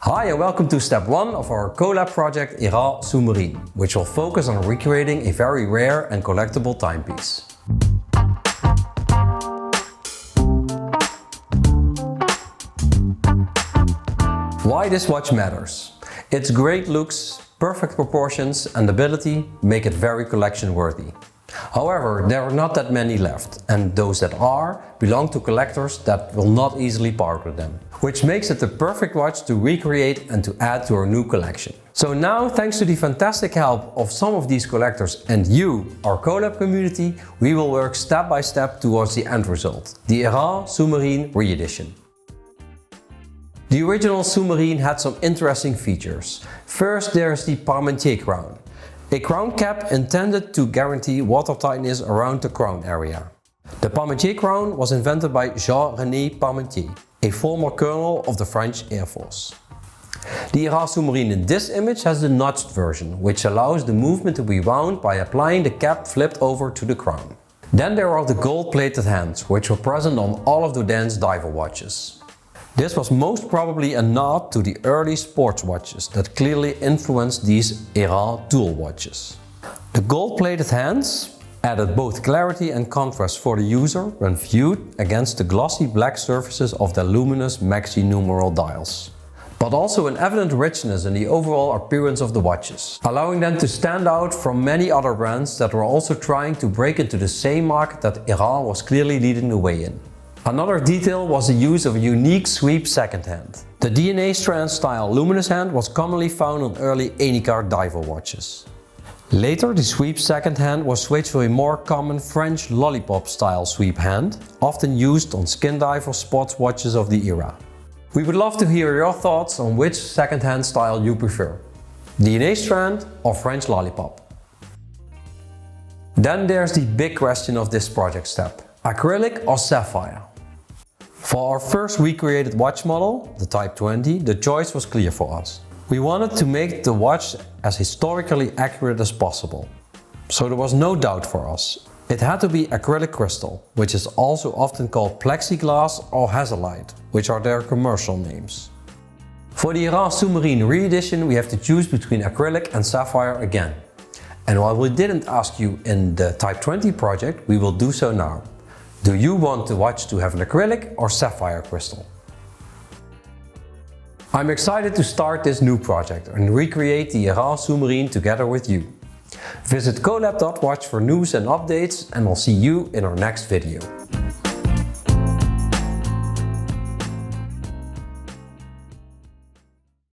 Hi and welcome to step 1 of our CoLAB project Airain Sous-Marine, which will focus on recreating a very rare and collectible timepiece. Why this watch matters? Its great looks, perfect proportions and ability make it very collection worthy. However, there are not that many left, and those that are belong to collectors that will not easily part with them, which makes it the perfect watch to recreate and to add to our new collection. So now, thanks to the fantastic help of some of these collectors and you, our CoLAB community, we will work step by step towards the end result, the Airain Sous-Marine Re-Edition. The original Sous-Marine had some interesting features. First, there's the Parmentier crown. A crown cap intended to guarantee watertightness around the crown area. The Parmentier crown was invented by Jean-René Parmentier, a former colonel of the French Air Force. The Airain Sous-Marine in this image has the notched version, which allows the movement to be wound by applying the cap flipped over to the crown. Then there are the gold-plated hands, which were present on all of Dodin's diver watches. This was most probably a nod to the early sports watches that clearly influenced these Airain tool watches. The gold-plated hands added both clarity and contrast for the user when viewed against the glossy black surfaces of the luminous maxi numeral dials, but also an evident richness in the overall appearance of the watches, allowing them to stand out from many other brands that were also trying to break into the same market that Airain was clearly leading the way in. Another detail was the use of a unique sweep second hand. The DNA strand style luminous hand was commonly found on early Anicar diver watches. Later, the sweep second hand was switched to a more common French lollipop style sweep hand, often used on skin diver sports watches of the era. We would love to hear your thoughts on which second hand style you prefer, DNA strand or French lollipop. Then there's the big question of this project step: acrylic or sapphire? For our first recreated watch model, the Type 20, the choice was clear for us. We wanted to make the watch as historically accurate as possible. So there was no doubt for us. It had to be acrylic crystal, which is also often called plexiglass or hazellite, which are their commercial names. For the Airain Sous-Marine Re-Edition we have to choose between acrylic and sapphire again. And while we didn't ask you in the Type 20 project, we will do so now. Do you want the watch to have an acrylic or sapphire crystal? I'm excited to start this new project and recreate the Airain Sous-Marine together with you. Visit colab.watch for news and updates, and I'll see you in our next video.